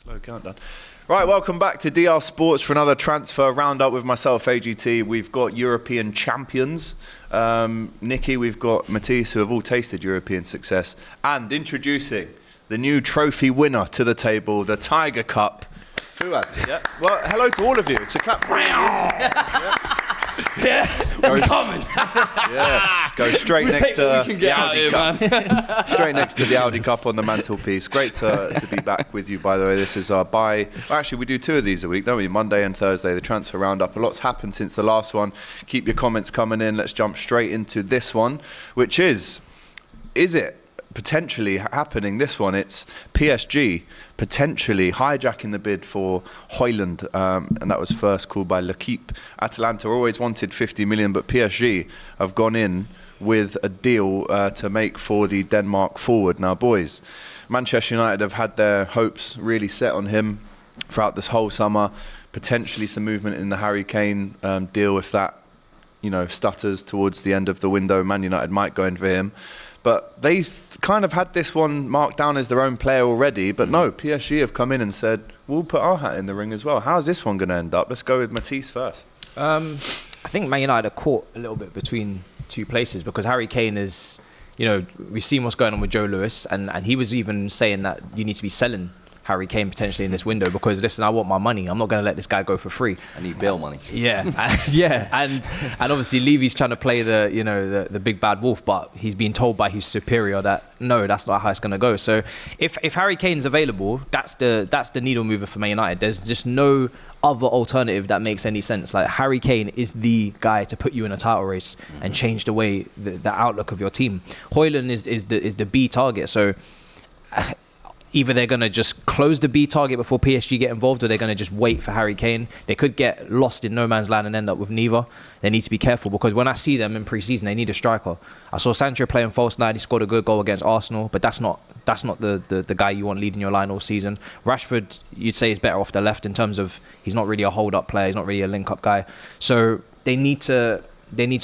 Slow countdown. Right, welcome back to DR Sports for another transfer roundup with myself, AGT. We've got European champions, Nicky, we've got Matisse, who have all tasted European success. And introducing the new trophy winner to the table, the Tiger Cup, Fuad. Yeah. Well, hello to all of you. It's a clap. Yeah, I'm coming. Yes, go straight next to the Audi Cup. Straight next to the Audi Cup on the mantelpiece. Great to be back with you, by the way. This is our actually, we do 2 of these a week, don't we? Monday and Thursday, the transfer roundup. A lot's happened since the last one. Keep your comments coming in. Let's jump straight into this one, which is it potentially happening? This one, it's PSG potentially hijacking the bid for Højlund, and that was first called by L'Equipe. Atalanta always wanted 50 million, but PSG have gone in with a deal to make for the Denmark forward. Now, boys, Manchester United have had their hopes really set on him throughout this whole summer. Potentially some movement in the Harry Kane deal. If that, stutters towards the end of the window, Man United might go in for him. But they kind of had this one marked down as their own player already. But no, PSG have come in and said, we'll put our hat in the ring as well. How's this one going to end up? Let's go with Matisse first. I think Man United are caught a little bit between 2 places because Harry Kane is, we've seen what's going on with Joe Lewis. And he was even saying that you need to be selling Harry Kane potentially in this window because, listen, I want my money. I'm not going to let this guy go for free. I need bail money. Yeah, and obviously Levy's trying to play the big bad wolf, but he's being told by his superior that no, that's not how it's going to go. So if Harry Kane's available, that's the needle mover for Man United. There's just no other alternative that makes any sense. Like, Harry Kane is the guy to put you in a title race and change the way the outlook of your team. Højlund is the B target. So either they're going to just close the B target before PSG get involved, or they're going to just wait for Harry Kane. They could get lost in no man's land and end up with neither. They need to be careful because when I see them in pre-season, they need a striker. I saw Sancho playing false nine. He scored a good goal against Arsenal, but that's not the guy you want leading your line all season. Rashford, you'd say, is better off the left in terms of he's not really a hold-up player. He's not really a link-up guy. So they need to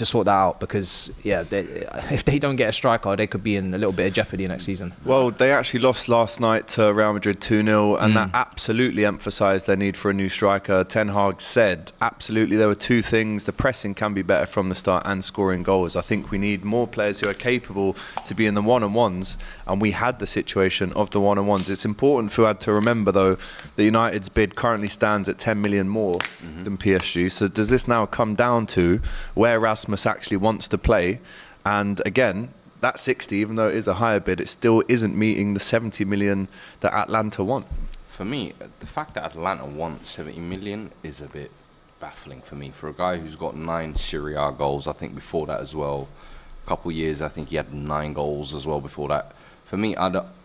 sort that out because, if they don't get a striker, they could be in a little bit of jeopardy next season. Well, they actually lost last night to Real Madrid 2-0, and that absolutely emphasised their need for a new striker. Ten Hag said, absolutely, there were 2 things. The pressing can be better from the start and scoring goals. I think we need more players who are capable to be in the one-on-ones, and we had the situation of the one-on-ones. It's important, Fuad, to remember, though, that United's bid currently stands at 10 million more than PSG. So does this now come down to where Rasmus actually wants to play? And again, that 60, even though it is a higher bid, it still isn't meeting the 70 million that Atlanta want. For me, the fact that Atlanta want 70 million is a bit baffling for me. For a guy who's got 9 Serie A goals, I think before that as well, a couple of years, I think he had 9 goals as well before that. For me,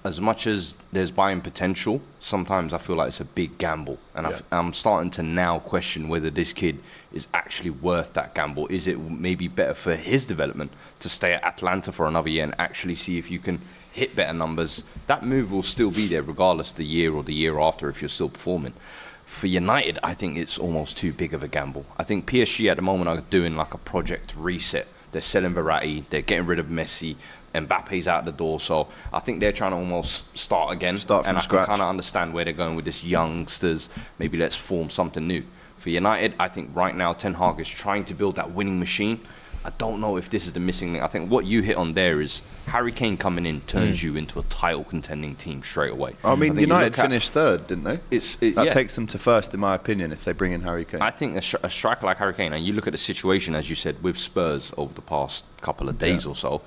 as much as there's buying potential, sometimes I feel like it's a big gamble. And I'm starting to now question whether this kid is actually worth that gamble. Is it maybe better for his development to stay at Atlanta for another year and actually see if you can hit better numbers? That move will still be there regardless the year or the year after if you're still performing. For United, I think it's almost too big of a gamble. I think PSG at the moment are doing like a project reset. They're selling Verratti, they're getting rid of Messi, Mbappe's out the door, so I think they're trying to almost start again. Start from scratch. I can kind of understand where they're going with this youngsters. Maybe let's form something new. For United, I think right now Ten Hag is trying to build that winning machine. I don't know if this is the missing link. I think what you hit on there is Harry Kane coming in turns you into a title contending team straight away. I mean, United finished 3rd, didn't they? That takes them to 1st, in my opinion, if they bring in Harry Kane. I think a striker like Harry Kane, and you look at the situation, as you said, with Spurs over the past couple of days or so,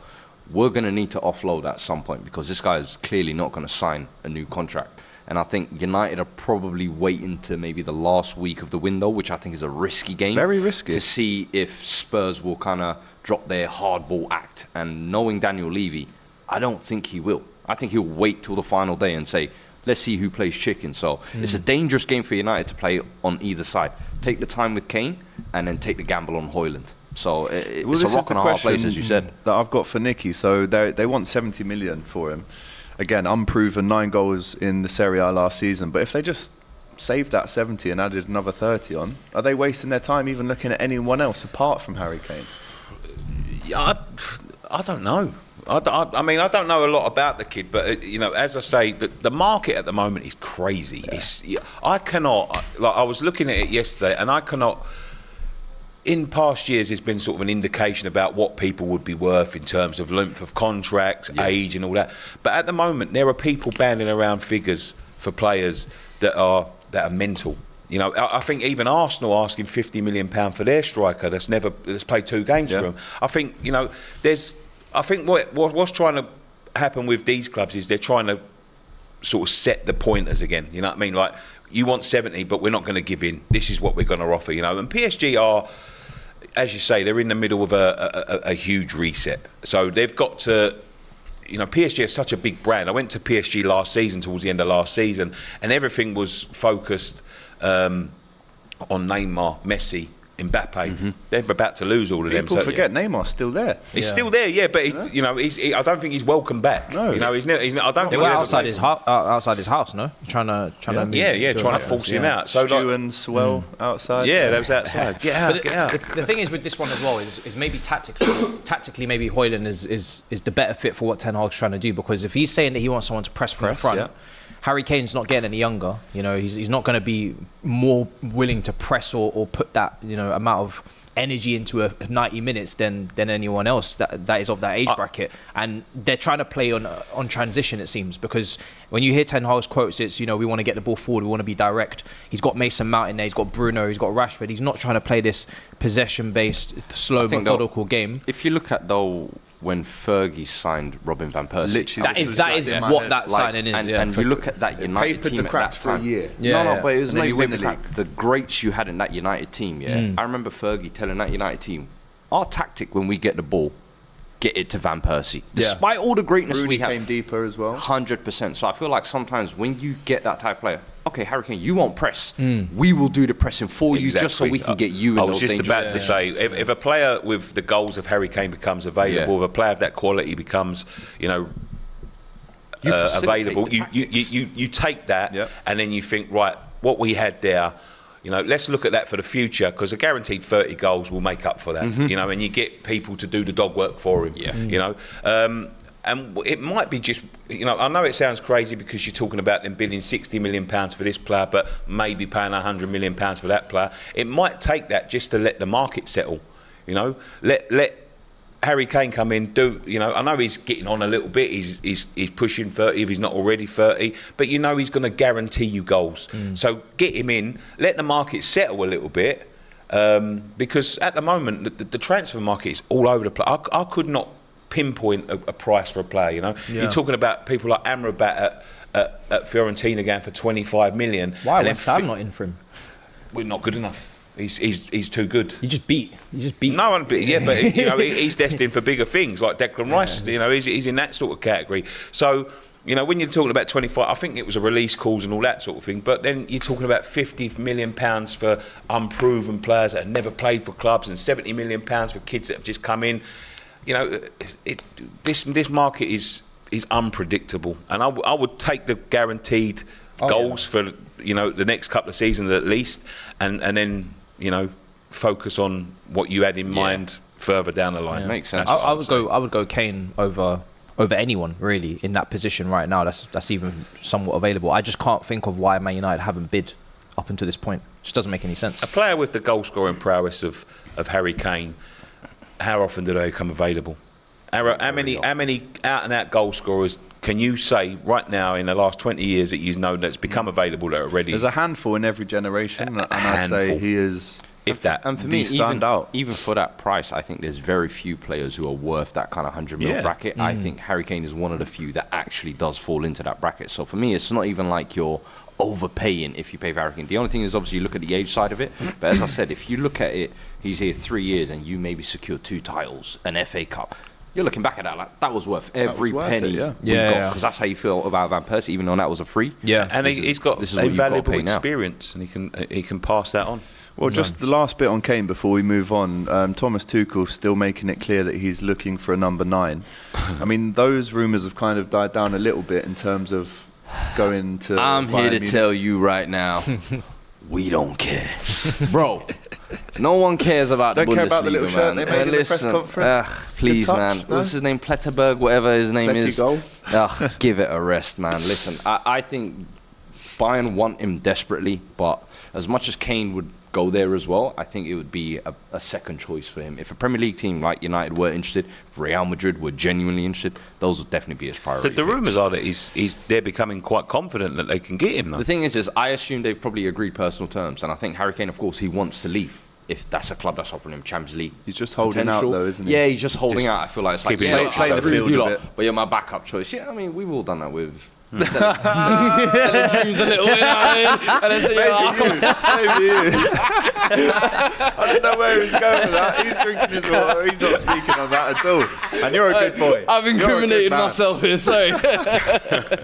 we're going to need to offload at some point because this guy is clearly not going to sign a new contract. And I think United are probably waiting to maybe the last week of the window, which I think is a risky game. Very risky. To see if Spurs will kind of drop their hardball act. And knowing Daniel Levy, I don't think he will. I think he'll wait till the final day and say, let's see who plays chicken. So it's a dangerous game for United to play on either side. Take the time with Kane and then take the gamble on Højlund. So it's a rock and a hard place, as you said. That I've got for Nicky. So they want 70 million for him. Again, unproven, 9 goals in the Serie A last season. But if they just saved that 70 and added another 30 on, are they wasting their time even looking at anyone else apart from Harry Kane? Yeah, I don't know. I mean, I don't know a lot about the kid, but as I say, the market at the moment is crazy. Yeah. I cannot. Like, I was looking at it yesterday, and I cannot. In past years, there's been sort of an indication about what people would be worth in terms of length of contracts, age, and all that. But at the moment, there are people banding around figures for players that are mental. I think even Arsenal asking £50 million for their striker that's played 2 games for them. I think I think what's trying to happen with these clubs is they're trying to sort of set the pointers again. You know what I mean? Like, you want 70, but we're not going to give in. This is what we're going to offer. And PSG are, as you say, they're in the middle of a huge reset. So they've got to. PSG is such a big brand. I went to PSG last season, towards the end of last season, and everything was focused on Neymar, Messi, Mbappe. Mm-hmm. They're about to lose all of them. People forget Neymar's still there. He's still there, but I don't think he's welcome back. No, he's not. I don't. They were outside his house. No, trying to. Trying to force him out. So Stu and Swell outside. Yeah, that was outside. Get out. The thing is with this one as well is maybe tactically maybe Højlund is the better fit for what Ten Hag's trying to do, because if he's saying that he wants someone to press from the front. Yeah. Harry Kane's not getting any younger. He's not going to be more willing to press or put that amount of energy into a 90 minutes than anyone else that is of that age bracket. And they're trying to play on transition, it seems, because when you hear Ten Hag's quotes, it's we want to get the ball forward, we want to be direct. He's got Mason Mount in there, he's got Bruno, he's got Rashford. He's not trying to play this possession-based, slow, methodical game. If you look at when Fergie signed Robin van Persie, literally, that is what that signing is. And you look at that United team at that time. For a year. But it was not even the greats you had in that United team. I remember Fergie telling that United team, our tactic when we get the ball, get it to Van Persie. Despite all the greatness Rooney we have, came deeper as well. 100%. So I feel like sometimes when you get that type of player, okay, Harry Kane, you won't press. We will do the pressing for you just so we can get you in those I was just about to say, if a player with the goals of Harry Kane becomes available, if a player of that quality becomes, available, you take that and then you think, right, what we had there, let's look at that for the future, because a guaranteed 30 goals will make up for that, and you get people to do the dog work for him, and it might be just, I know it sounds crazy because you're talking about them bidding £60 million for this player, but maybe paying £100 million for that player. It might take that just to let the market settle, let Harry Kane come in, I know he's getting on a little bit, he's pushing 30 if he's not already 30, but he's going to guarantee you goals. So get him in, let the market settle a little bit, because at the moment, the transfer market is all over the place. I could not pinpoint a price for a player, You're talking about people like Amrabat at Fiorentina going for 25 million. Why was Sam not in for him? We're not good enough. He's too good. You just beat. No one, but he's destined for bigger things like Declan Rice. He's in that sort of category. So when you're talking about 25, I think it was a release clause and all that sort of thing. But then you're talking about £50 million for unproven players that have never played for clubs, and £70 million for kids that have just come in. This market is unpredictable, and I would take the guaranteed goals for the next couple of seasons at least, and then focus on what you had in mind further down the line. Makes sense. I would go Kane over anyone really in that position right now. That's even somewhat available. I just can't think of why Man United haven't bid up until this point. It just doesn't make any sense. A player with the goal scoring prowess of Harry Kane, how often do they become available? How many out and out goal scorers can you say right now in the last 20 years that that's become available that are ready? There's a handful in every generation, and I'd say he is. If that, and for me, even for that price, I think there's very few players who are worth that kind of 100 mil bracket. I think Harry Kane is one of the few that actually does fall into that bracket. So for me, it's not even like you're overpaying if you pay for Harry Kane. The only thing is obviously you look at the age side of it. But as I said, if you look at it, he's here 3 years and you maybe secure 2 titles, an FA Cup. You're looking back at that like that was worth every penny we got, because that's how you feel about Van Persie, even though that was a free. Yeah, and he's got a valuable experience, and he can pass that on. Well, just the last bit on Kane before we move on. Thomas Tuchel's still making it clear that he's looking for a number 9. I mean, those rumours have kind of died down a little bit in terms of going to. I'm here to tell you right now, We don't care. Bro, no one cares about the Bundesliga, care about the little shirt they made in the press conference? Please, touch, man. no? What's his name? Pletterberg, whatever his name is. goals. Give it a rest, man. Listen, I think Bayern want him desperately, but as much as Kane would go there as well, I think it would be a second choice for him. If a Premier League team like United were interested, if Real Madrid were genuinely interested, those would definitely be his priority. The rumours are that they're becoming quite confident that they can get him, though. The thing is I assume they've probably agreed personal terms, and I think Harry Kane, of course, he wants to leave. If that's a club that's offering him Champions League, he's just holding out, though, isn't he? Yeah, he's just holding out. I feel like it's like, keeping I agree with you lot, bit. but you're my backup choice. Yeah, I mean, we've all done that with selling dreams a little, you know what I mean? And then Maybe you. I don't know where he's going with that. He's drinking his water. He's not speaking on that at all. And you're a good boy. I've incriminated myself here. Sorry.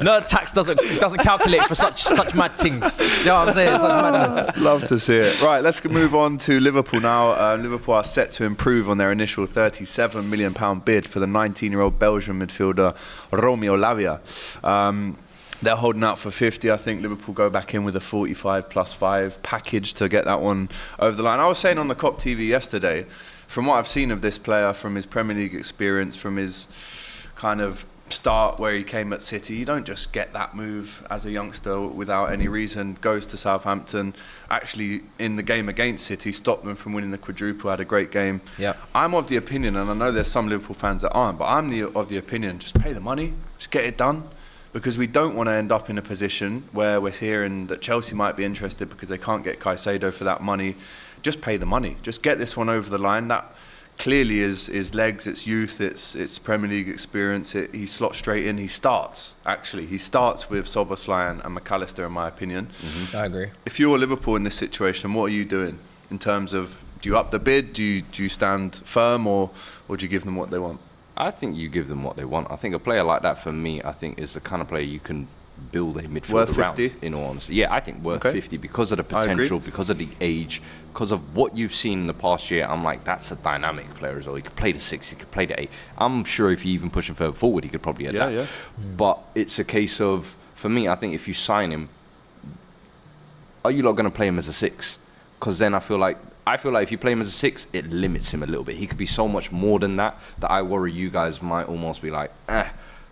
No, tax doesn't calculate for such mad things. You know what I'm saying? Such madness. Love to see it. Right, let's move on to Liverpool now. Liverpool are set to improve on their initial £37 million bid for the 19-year-old Belgian midfielder Romeo Lavia. They're holding out for 50. I think Liverpool go back in with a 45 plus 5 package to get that one over the line. I was saying on the COP TV yesterday, from what I've seen of this player, from his Premier League experience, from his kind of start where he came at City, you don't just get that move as a youngster without any reason. Goes to Southampton, actually in the game against City, stopped them from winning the quadruple, had a great game. Yeah. I'm of the opinion, and I know there's some Liverpool fans that aren't, but I'm of the opinion, just pay the money, just get it done. Because we don't want to end up in a position where we're hearing that Chelsea might be interested because they can't get Caicedo for that money. Just pay the money. Just get this one over the line. That clearly is legs, it's youth, it's Premier League experience. He slots straight in. He starts with Szoboszlai and McAllister, in my opinion. Mm-hmm. I agree. If you're Liverpool in this situation, what are you doing in terms of, do you up the bid? Do you stand firm, or do you give them what they want? I think you give them what they want. I think a player like that, for me, I think is the kind of player you can build a midfield worth around, 50? in all honesty. Yeah, I think worth 50 because of the I agree. potential, because of the age, because of what you've seen in the past year. I'm like, that's a dynamic player as well. He could play the 6, he could play the 8. I'm sure if you even push him further forward, he could probably adapt. Yeah. But it's a case of, for me, I think if you sign him, are you not going to play him as a 6? Because then I feel like if you play him as a 6, it limits him a little bit. He could be so much more than that I worry you guys might almost be like,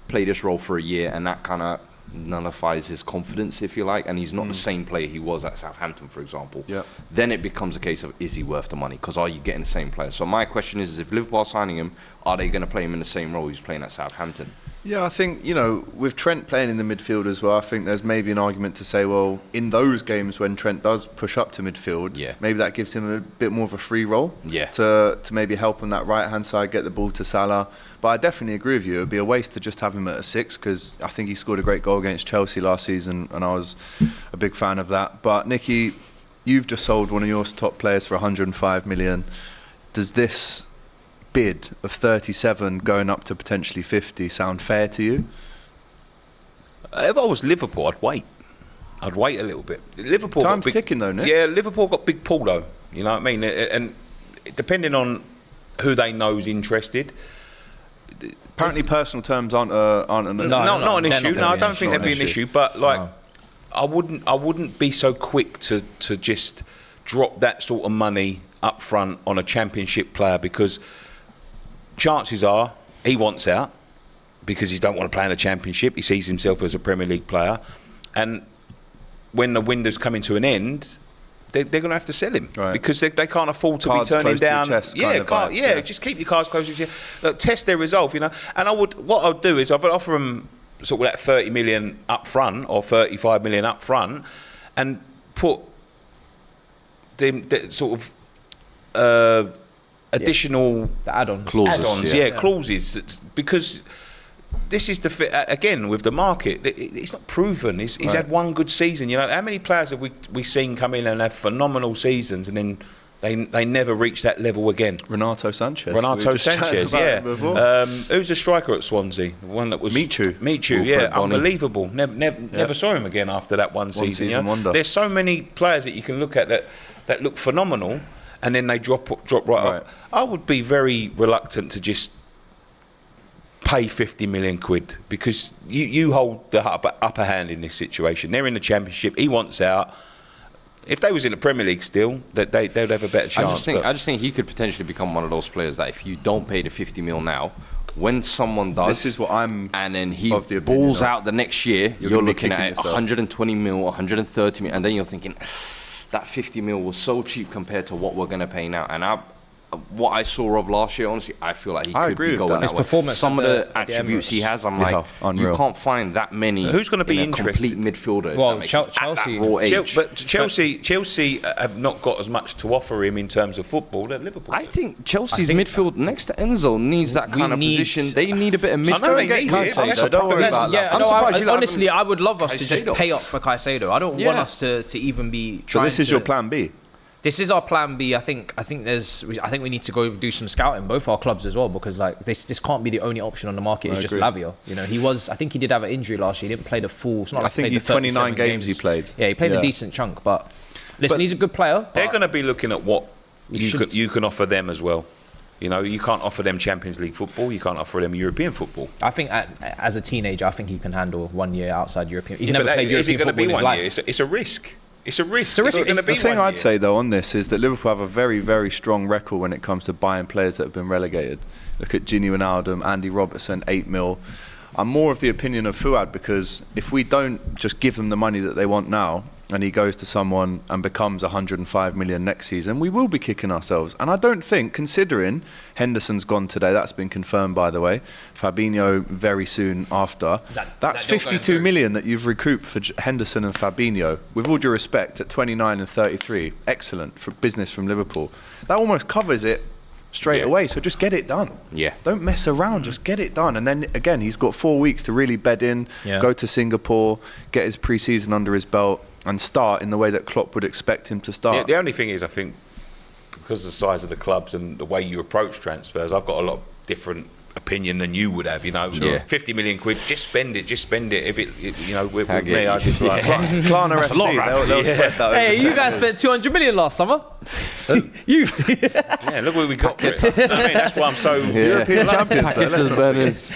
play this role for a year, and that kind of nullifies his confidence, if you like, and he's not the same player he was at Southampton, for example. Yeah. Then it becomes a case of, is he worth the money? Because are you getting the same player? So my question is if Liverpool are signing him, are they going to play him in the same role he's playing at Southampton? Yeah, I think, with Trent playing in the midfield as well, I think there's maybe an argument to say, well, in those games when Trent does push up to midfield, maybe that gives him a bit more of a free role to maybe help on that right-hand side, get the ball to Salah. But I definitely agree with you. It would be a waste to just have him at a 6, because I think he scored a great goal against Chelsea last season, and I was a big fan of that. But, Nicky, you've just sold one of your top players for 105 million. Does this bid of 37 going up to potentially 50 sound fair to you? If I was Liverpool, I'd wait a little bit. Liverpool time's ticking though, Nick. Yeah, Liverpool got big pull though. You know what I mean? And depending on who they know's interested. Apparently, personal terms aren't an issue. No, I don't think that'd be an issue. But I wouldn't be so quick to just drop that sort of money up front on a Championship player, because chances are he wants out because he don't want to play in the Championship. He sees himself as a Premier League player, and when the window's coming to an end, they're going to have to sell him because they can't afford to cards be turning down. Vibes, just keep your cards close to your chest. Look, test their resolve, And what I'd do is I'd offer them sort of that 30 million up front or 35 million up front, and put the sort of additional the add-ons, clauses, because this is the fit again with the market. It's not proven. He's had one good season. How many players have we seen come in and have phenomenal seasons, and then they never reach that level again? Renato Sanchez, yeah. Who's the striker at Swansea? The one that was Michu, unbelievable. Never saw him again after that one season. Wonder. There's so many players that you can look at that look phenomenal, and then they drop right off. I would be very reluctant to just pay 50 million quid, because you hold the upper hand in this situation. They're in the Championship. He wants out. If they was in the Premier League still, they'd have a better chance. I just think he could potentially become one of those players that if you don't pay the 50 mil now, when someone does, this is what I'm, and then he balls out the next year, you're looking at it, 120 mil, 130 mil, and then you're thinking that 50 mil was so cheap compared to what we're going to pay now. And what I saw of last year, honestly, I feel like he could be going that way. Performance some of the attributes he has, I'm like, you can't find that many. Who's going to be in interested? A complete midfielder. Well, Chelsea. But Chelsea have not got as much to offer him in terms of football as Liverpool. I think Chelsea's midfield next to Enzo needs that kind of position. They need a bit of midfield. I know they need it. Don't worry about that. I'm surprised. Honestly, I would love us to just pay up for Caicedo. I don't want us to even be trying. So this is your plan B? This is our plan B. I think we need to go do some scouting, both our clubs as well, because like this can't be the only option on the market. It's just Lavia. You know, I think he did have an injury last year. He didn't play the full. It's not like I think he's 29 games he played. Yeah, he played a decent chunk, but listen, he's a good player. They're going to be looking at what you can offer them as well. You know, you can't offer them Champions League football. You can't offer them European football. I think as a teenager, I think he can handle 1 year outside European. He's never played European football in his life. It's a risk. It's a risk. The thing I'd say though on this is that Liverpool have a very, very strong record when it comes to buying players that have been relegated. Look at Gini Wijnaldum, Andy Robertson, 8 mil. I'm more of the opinion of Fuad, because if we don't just give them the money that they want now, and he goes to someone and becomes 105 million next season, we will be kicking ourselves. And I don't think, considering Henderson's gone today, that's been confirmed by the way, Fabinho very soon after, that's 52 million that you've recouped for Henderson and Fabinho. With all due respect, at 29 and 33, excellent for business from Liverpool. That almost covers it straight away, so just get it done. Don't mess around, just get it done. And then again, he's got 4 weeks to really bed in, go to Singapore, get his pre-season under his belt, and start in the way that Klopp would expect him to start. The only thing is, I think, because of the size of the clubs and the way you approach transfers, I've got a lot different opinion than you would have, you know. 50 million quid, just spend it. If it you know, with me, I just like Klarna FC, they'll spread that over you guys spent 200 million last summer. Yeah, look where we got for it. I mean, that's why I'm so European champions.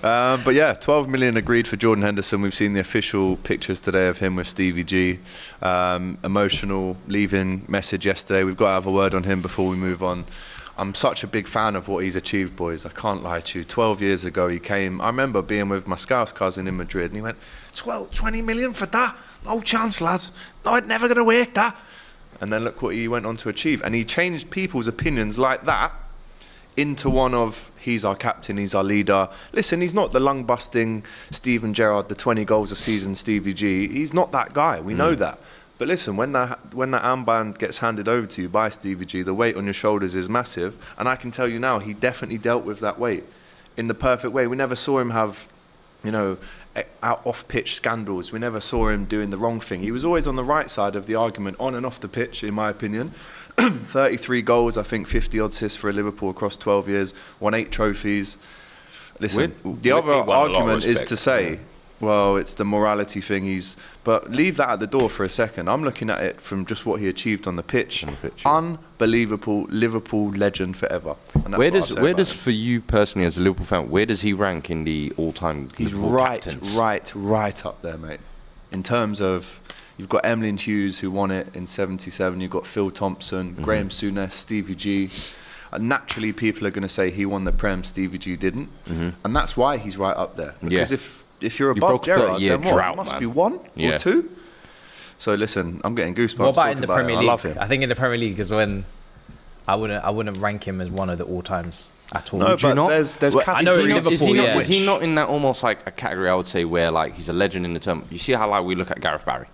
But yeah, 12 million agreed for Jordan Henderson. We've seen the official pictures today of him with Stevie G. Emotional leaving message yesterday. We've got to have a word on him before we move on. I'm such a big fan of what he's achieved, boys. I can't lie to you. 12 years ago, he came. I remember being with my Scouse cousin in Madrid, and he went, 20 million for that? No chance, lads. No, it's never going to work, that. And then look what he went on to achieve. And he changed people's opinions like that into one of, he's our captain, he's our leader. Listen, he's not the lung-busting Steven Gerrard, the 20 goals a season Stevie G. He's not that guy. We know that. But listen, when that armband gets handed over to you by Stevie G, the weight on your shoulders is massive. And I can tell you now, he definitely dealt with that weight in the perfect way. We never saw him have, you know, off-pitch scandals. We never saw him doing the wrong thing. He was always on the right side of the argument, on and off the pitch, in my opinion. 33 goals, I think 50-odd assists for Liverpool across 12 years, won 8 trophies. Listen, the other argument is to say, well, it's the morality thing. But leave that at the door for a second. I'm looking at it from just what he achieved on the pitch. Unbelievable Liverpool legend forever. And that's where does for you personally as a Liverpool fan, where does he rank in the all-time? He's right up there, mate. In terms of, you've got Emlyn Hughes who won it in '77. You've got Phil Thompson, Graham Souness, Stevie G. And naturally, people are going to say he won the Prem, Stevie G didn't, and that's why he's right up there. Because if you're above Gerrard, then what? Drought, it must be 1 or 2. So listen, I'm getting goosebumps. What about in the Premier League? I love him. I think in the Premier League is when I wouldn't rank him as one of the all times at all. No, Would you but there's categories. Is he not in that almost like a category? I would say where like he's a legend in the term. You see how like we look at Gareth Barry.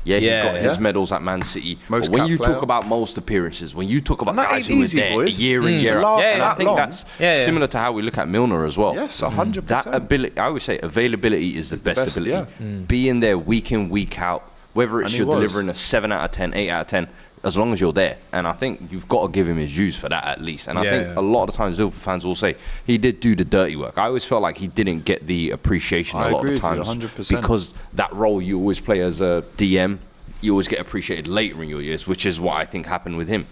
Yeah, he got his medals at Man City. But when you talk about most appearances, when you talk about guys who were there year in, year out, and I think that's similar to how we look at Milner as well. Yes, 100%. That ability, I would say availability is the best ability. Being there week in, week out, whether it's you're delivering a 7 out of 10, 8 out of 10, as long as you're there. And I think you've got to give him his dues for that at least. And I think a lot of the times Liverpool fans will say he did do the dirty work. I always felt like he didn't get the appreciation a lot of the times 100%. because that role you always play as a DM, you always get appreciated later in your years, which is what I think happened with him.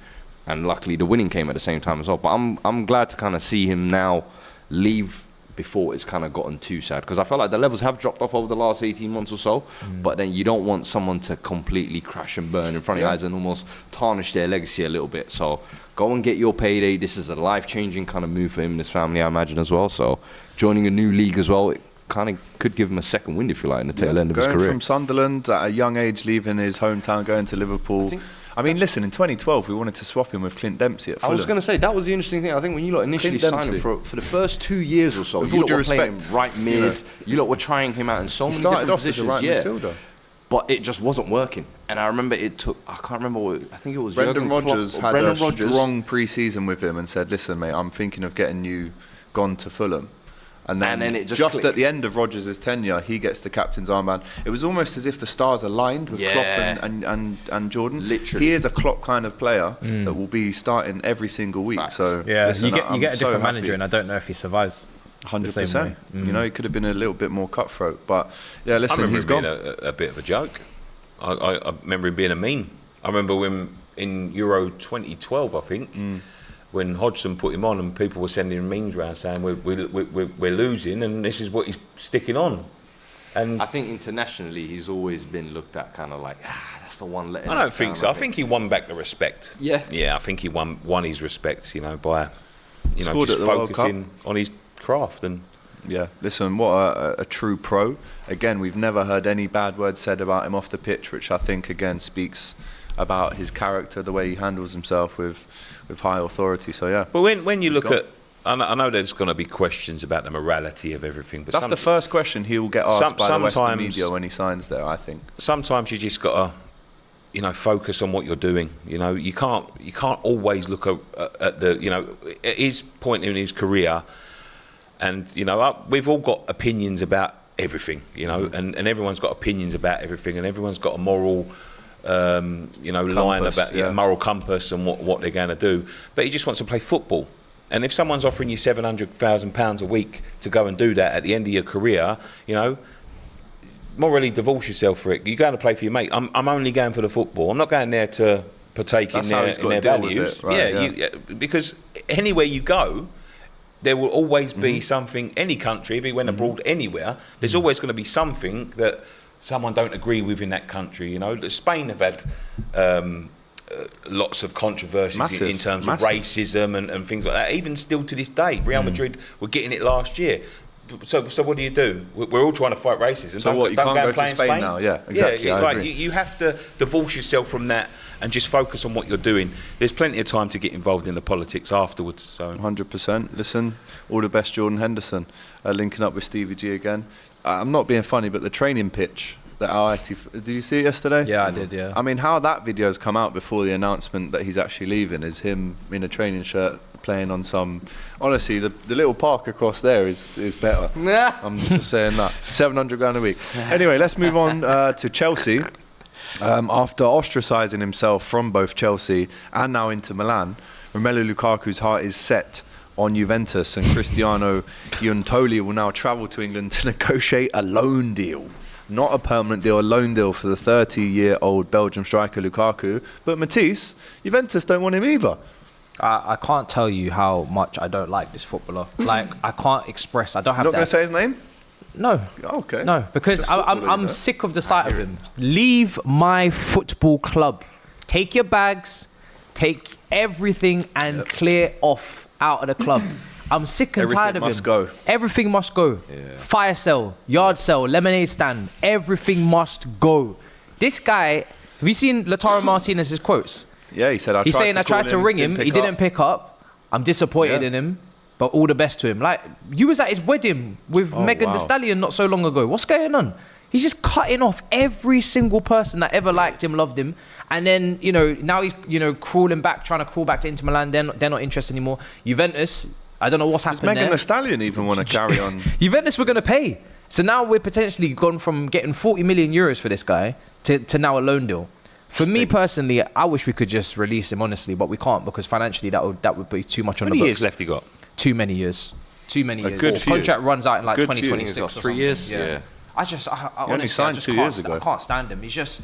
And luckily the winning came at the same time as well. But I'm glad to kind of see him now leave before it's kind of gotten too sad, because I felt like the levels have dropped off over the last 18 months or so, but then you don't want someone to completely crash and burn in front of your eyes and almost tarnish their legacy a little bit. So go and get your payday. This is a life-changing kind of move for him and his family, I imagine, as well. So joining a new league as well, it kind of could give him a second wind, if you like, in the tail end of his career. Going from Sunderland at a young age, leaving his hometown, going to Liverpool. I mean, listen, in 2012, we wanted to swap him with Clint Dempsey at Fulham. I was going to say, that was the interesting thing. I think when you lot initially signed him for the first 2 years or so, with you all lot were due playing respect, him right mid, you lot were trying him out in so many different positions. Right midfielder. But it just wasn't working. And I remember it took, I can't remember what, I think it was Brendan Jurgen Rodgers Klopp, had a strong pre-season with him and said, listen, mate, I'm thinking of getting you gone to Fulham. And then it just clicked. At the end of Rodgers' tenure, he gets the captain's armband. It was almost as if the stars aligned with Klopp and Jordan. Literally. He is a Klopp kind of player that will be starting every single week. Nice. So yeah, listen, you get a different manager, and I don't know if he survives. 100%. You know, he could have been a little bit more cutthroat, but yeah, listen, he's gone. I remember him being a bit of a joke. I remember him being a meme. I remember when in Euro 2012, I think. When Hodgson put him on and people were sending memes around saying we're losing and this is what he's sticking on. And I think internationally he's always been looked at kind of like, that's the one letting I don't think so. I think he won back the respect. Yeah. I think he won his respect, by Scored just at the World focusing on his craft. And yeah, listen, what a true pro. Again, we've never heard any bad words said about him off the pitch, which I think again speaks about his character, the way he handles himself with high authority. So yeah. But when you look at, I know there's going to be questions about the morality of everything, but that's the first question he will get asked by the Western media when he signs there, I think. Sometimes you just got to, focus on what you're doing. You can't always look at the, at his point in his career, and we've all got opinions about everything, and everyone's got opinions about everything, and everyone's got a moral. Line about moral compass and what they're going to do, but he just wants to play football. And if someone's offering you £700,000 a week to go and do that at the end of your career, morally divorce yourself for it. You're going to play for your mate. I'm only going for the football. I'm not going there to partake in their values. Right, because anywhere you go, there will always be something. Any country, if he went abroad anywhere, there's always going to be something that someone don't agree with in that country. Spain have had lots of controversies in terms of racism and things like that. Even still to this day, Real Madrid were getting it last year. So what do? We're all trying to fight racism. So you can't go to Spain now? Yeah, exactly. You have to divorce yourself from that and just focus on what you're doing. There's plenty of time to get involved in the politics afterwards. So 100%. Listen, all the best, Jordan Henderson, linking up with Stevie G again. I'm not being funny, but the training pitch that did you see it yesterday? Yeah, I did, yeah. I mean, how that video's come out before the announcement that he's actually leaving is him in a training shirt playing on some... Honestly, the little park across there is better. I'm just saying that. 700 grand a week. Anyway, let's move on to Chelsea. After ostracising himself from both Chelsea and now Inter Milan, Romelu Lukaku's heart is set on Juventus, and Cristiano Giuntoli will now travel to England to negotiate a loan deal. Not a permanent deal, a loan deal for the 30-year-old Belgian striker Lukaku. But Matisse, Juventus don't want him either. I can't tell you how much I don't like this footballer. Like, I can't express. I don't have. You're not going to say his name? No. Oh, okay. No, because I'm sick of the sight of him. Leave my football club. Take your bags, take everything, and clear off out of the club. I'm sick and tired of him. Everything must go. Yeah. Fire sale, yard sale, lemonade stand. Everything must go. This guy, have you seen Lautaro Martinez's quotes? Yeah, he said, I tried to ring him. He didn't pick up. I'm disappointed in him, but all the best to him. Like, you was at his wedding with Megan Thee Stallion not so long ago. What's going on? He's just cutting off every single person that ever liked him, loved him. And then, now he's, crawling back, trying to crawl back to Inter Milan. They're not interested anymore. Juventus, I don't know what's happened there. Does Megan Thee Stallion even want to carry on? Juventus were going to pay. So now we're potentially gone from getting 40 million euros for this guy to now a loan deal. For me personally, I wish we could just release him, honestly, but we can't because financially that would be too much on the books. How many years left he got? Too many years. Good His contract runs out in like 2026 or 3 years. Yeah. I honestly signed 2 years ago. I can't stand him. He's just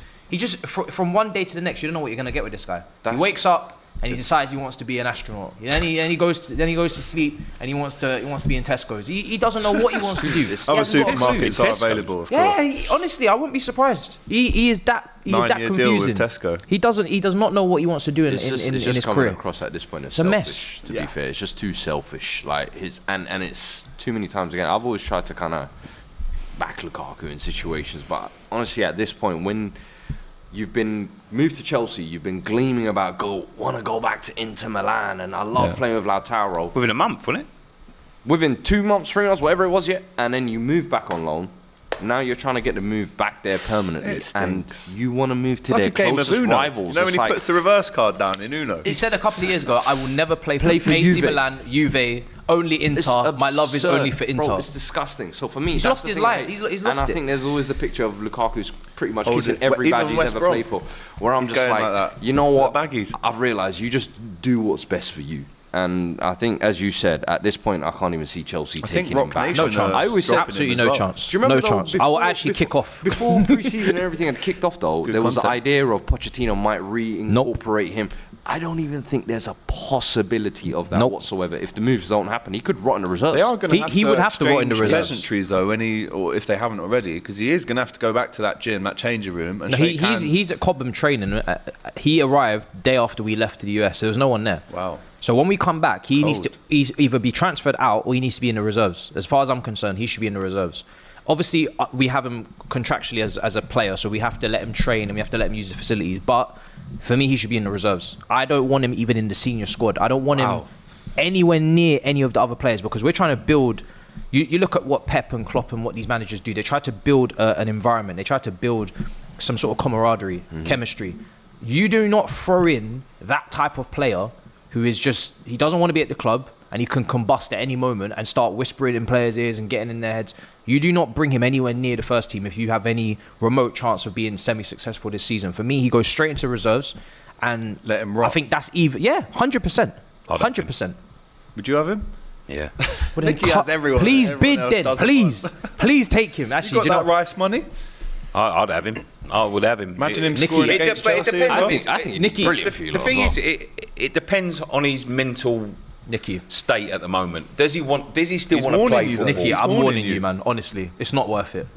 from one day to the next, you don't know what you're going to get with this guy. He wakes up, and he decides he wants to be an astronaut. Then he goes to sleep and he wants to be in Tesco's. He doesn't know what he wants to do. Other supermarkets are available, of course. Yeah, honestly, I wouldn't be surprised. He is that confusing. Deal with Tesco. He does not know what he wants to do in his career. Across at this point, it's a mess. To be fair, it's just too selfish. Like and it's too many times again. I've always tried to kind of back Lukaku in situations, but honestly, at this point, when you've been moved to Chelsea, you've been gleaming about want to go back to Inter Milan, and I love playing with Lautaro. Within a month, wasn't it? Within 2 months, 3 months, whatever it was yet, and then you move back on loan. Now you're trying to get the move back there permanently, and you want to move to their closest rivals. You know when he puts the reverse card down in Uno? He said a couple of years ago, I will never play for AC Milan, Juve, only Inter. My love is only for Inter. Bro, it's disgusting. So for me, he's lost his life. He's lost it. And I think there's always the picture of Lukaku's pretty much kissing every bag he's ever played for. Where I'm just like you know what? I've realised you just do what's best for you. And I think, as you said, at this point, I can't even see Chelsea taking him back. No chance. I always say absolutely no chance. Do you remember no chance. I will actually kick off. Before pre-season and everything had kicked off, though, there was the idea of Pochettino might reincorporate him. I don't even think there's a possibility of that whatsoever. If the moves don't happen, he could rot in the reserves. They are going to have he would have to rot in the reserves. Pleasantries though, or if they haven't already, because he is going to have to go back to that gym, that changing room, and shake hands. He's at Cobham training. He arrived day after we left to the US. There was no one there. Wow. So when we come back, he needs to either be transferred out or he needs to be in the reserves. As far as I'm concerned, he should be in the reserves. Obviously, we have him contractually as a player, so we have to let him train and we have to let him use the facilities. But for me, he should be in the reserves. I don't want him even in the senior squad. I don't want him anywhere near any of the other players, because we're trying to build. You look at what Pep and Klopp and what these managers do. They try to build an environment. They try to build some sort of camaraderie, chemistry. You do not throw in that type of player who is he doesn't want to be at the club and he can combust at any moment and start whispering in players' ears and getting in their heads. You do not bring him anywhere near the first team if you have any remote chance of being semi-successful this season. For me, he goes straight into reserves and let him rock. I think that's even 100%. 100%. Would you have him? Yeah. Well, Nicky has everyone. Please bid then. Please take him. Actually, you got that Rice money? I'd have him. I would have him. Imagine him scoring against Chelsea. I think Nicky. The thing is, it depends on his mental state at the moment. Does he still want to play football? Nicky, I'm warning you, man. Honestly, it's not worth it.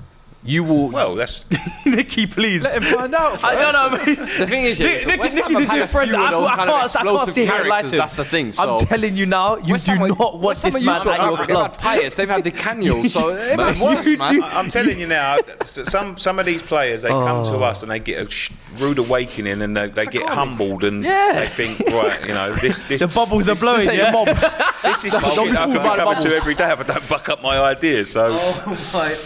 You will. Well, that's Nicky, please. Let him find out. I don't know. The thing is, Nicky's a friend. I can't see how lie to him. That's the thing. So I'm telling you now, you do not want this man at your club. They've had the Canyon, so everyone works, man. I'm telling you now, some of these players, they come to us and they get a rude awakening and they get humbled and they think, right, this the bubbles are blowing. This is shit I can be coming to every day if I don't buck up my ideas. So. Oh my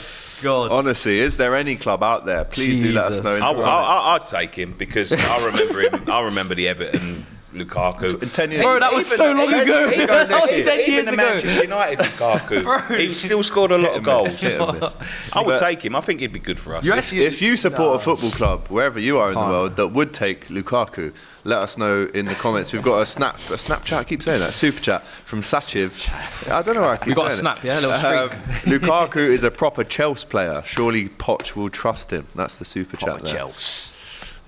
God. Honestly, is there any club out there? Please do let us know. I'd take him because I remember him. I remember the Everton Lukaku. In 10 years. Bro, that was so long ago. Even the Manchester United Lukaku, he still scored a lot of goals. I would take him. I think he'd be good for us. If you support a football club, wherever you are in the world, that would take Lukaku, let us know in the comments. We've got a Snapchat, I keep saying that, super chat from Sachiv. I don't know why I keep saying it. We got a snap, yeah, a little streak. Lukaku is a proper Chelsea player. Surely Poch will trust him. That's the super chat there. Chelsea.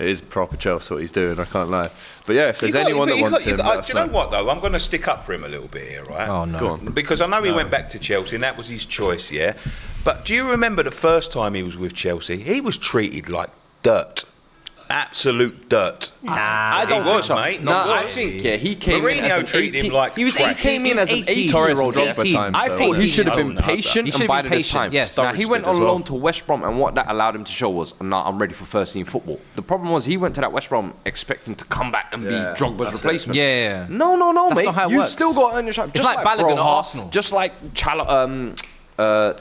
It is proper Chelsea what he's doing, I can't lie. But yeah, if there's anyone that wants him, do you know what though? I'm going to stick up for him a little bit here, right? Oh no. Go on. Because I know he went back to Chelsea and that was his choice, yeah? But do you remember the first time he was with Chelsea? He was treated like dirt. Absolute dirt. Nah, he was, mate. No, I think he came in as Mourinho an treated him like he came in as an 18-year-old. I thought he should have been patient and bided his time. Yes. Now, he went on loan to West Brom, and what that allowed him to show was, I'm ready for first team football. The problem was he went to that West Brom expecting to come back and be Drogba's replacement. Yeah. No, that's mate. Not how it You've works. still got to earn your stripes. It's like Balogun at Arsenal. Just like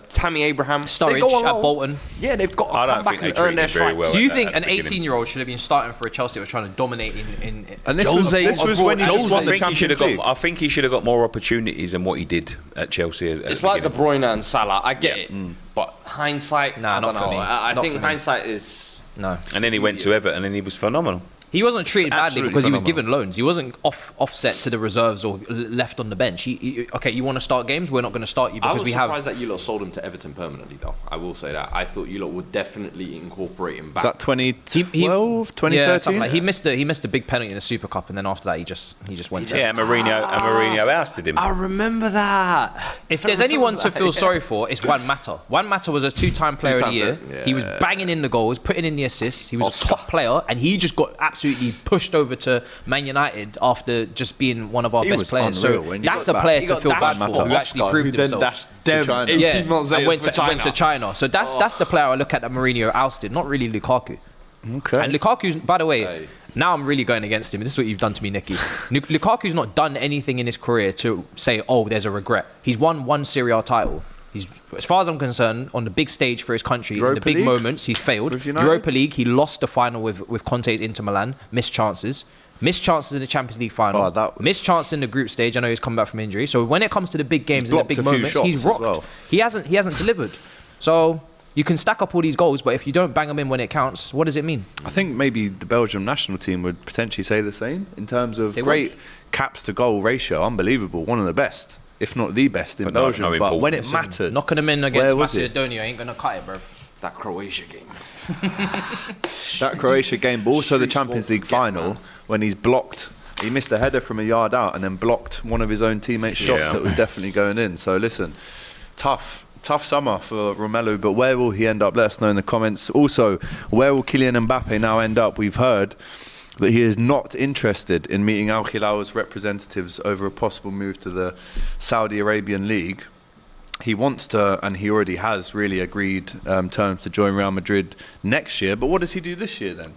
Tammy Abraham, Sturridge at Bolton. Yeah, they've got to come back and earn their stripes. Well Do you think an 18-year-old should have been starting for a Chelsea that was trying to dominate in and this was when he just won the Champions League. I think he should have got more opportunities than what he did at Chelsea. It's like De Bruyne and Salah. I get it, but hindsight, I don't know. I think hindsight is no. And then he went to Everton and he was phenomenal. He wasn't treated badly Absolutely because he was phenomenal. given loans. He wasn't offset to the reserves or left on the bench. Okay, you want to start games? We're not going to start you because we have. I was surprised that you lot sold him to Everton permanently, though. I will say that. I thought you lot would definitely incorporate him back. Was that 2012, 2013? Yeah, something like he missed a big penalty in the Super Cup, and then after that he just went. Yeah, Mourinho ousted him. I remember that. If there's anyone to feel sorry for, it's Juan Mata. Juan Mata was a two-time player of the year. Yeah. He was banging in the goals, putting in the assists. He was a top player, and he just got absolutely pushed over to Man United after just being one of our best players. Unreal. So When that's you a got player that- to you feel got bad that for, who Oscar, actually proved who then himself. dashed to China. 18 months later and went to China. So that's the player I look at that Mourinho ousted, not really Lukaku. Okay. And Lukaku's, by the way, now I'm really going against him. This is what you've done to me, Nicky. Lukaku's not done anything in his career to say, oh, there's a regret. He's won one Serie A title. He's, as far as I'm concerned, on the big stage for his country, in the big moments, he's failed. Europa League, he lost the final with Conte's Inter Milan, missed chances in the Champions League final, missed chances in the group stage. I know he's come back from injury. So when it comes to the big games and the big moments, he's rocked. Well. He hasn't delivered. So you can stack up all these goals, but if you don't bang them in when it counts, what does it mean? I think maybe the Belgium national team would potentially say the same in terms of great caps to goal ratio, unbelievable, one of the best, if not the best in Belgium. But when it mattered, knocking them in against Macedonia ain't gonna cut it, bro. That Croatia game. That Croatia game, but also the Champions League final, when he's blocked. He missed a header from a yard out and then blocked one of his own teammates' shots that was definitely going in. So listen, tough summer for Romelu, but where will he end up? Let us know in the comments. Also, where will Kylian Mbappe now end up? We've heard that he is not interested in meeting Al Hilal's representatives over a possible move to the Saudi Arabian League. He wants to, and he already has really agreed terms to join Real Madrid next year. But what does he do this year then?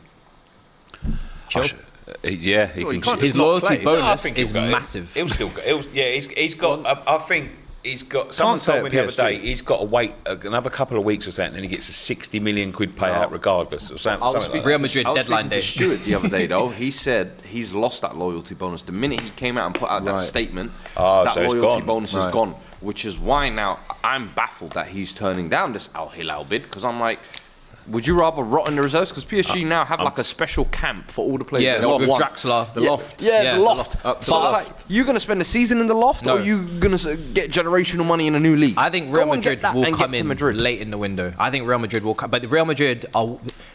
Yeah, he can. His loyalty bonus is massive. He's got. I think he's got. Someone told me the other day he's got to wait another couple of weeks or something, and then he gets a 60 million quid payout regardless. Or something, I was speaking like Real Madrid I was deadline speaking to Stuart the other day, though. He said he's lost that loyalty bonus the minute he came out and put out that statement. That so loyalty bonus is gone, which is why now I'm baffled that he's turning down this Al Hilal bid, because I'm like, would you rather rot in the reserves? Because PSG now have like a special camp for all the players. Yeah, with Draxler. The loft. Yeah, the loft. So it's like, you're going to spend a season in the loft, or are you going to get generational money in a new league? I think Real Madrid will come in late in the window. I think Real Madrid will come. But Real Madrid,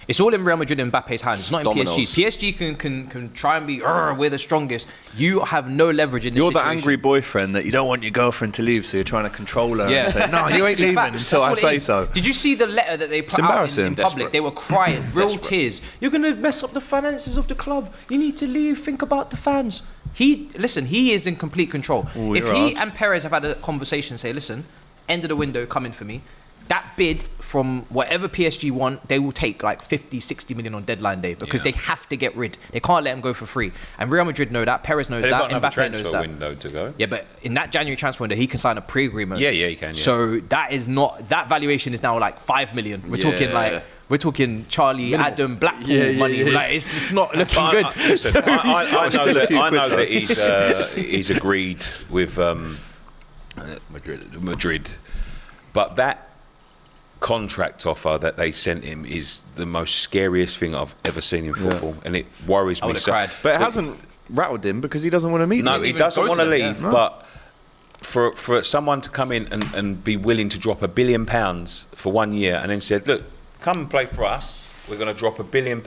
it's all in Real Madrid and Mbappe's hands. It's not in PSG. PSG can try and be, we're the strongest. You have no leverage in this situation. You're the angry boyfriend that you don't want your girlfriend to leave, so you're trying to control her and say, no, you ain't leaving until I say so. Did you see the letter that they put out in public? They were crying, real tears. You're going to mess up the finances of the club. You need to leave. Think about the fans. He is in complete control. If he and Perez have had a conversation, say, listen, end of the window, come in for me. That bid from whatever PSG want, they will take like 50, 60 million on deadline day because they have to get rid. They can't let him go for free. And Real Madrid know that. Perez knows that. Mbappe knows that. Window to go. Yeah, but in that January transfer window, he can sign a pre-agreement. Yeah, he can. Yeah. So that valuation is now like 5 million. We're talking Charlie Adam Blackpool money. Like it's not looking good. I know that he's agreed with Madrid, but that contract offer that they sent him is the most scariest thing I've ever seen in football, and it worries me. Cried. But it hasn't rattled him because he doesn't want to meet them. No, he doesn't want to leave, but for someone to come in and be willing to drop £1 billion for 1 year and then said, look, come and play for us, we're going to drop £1 billion,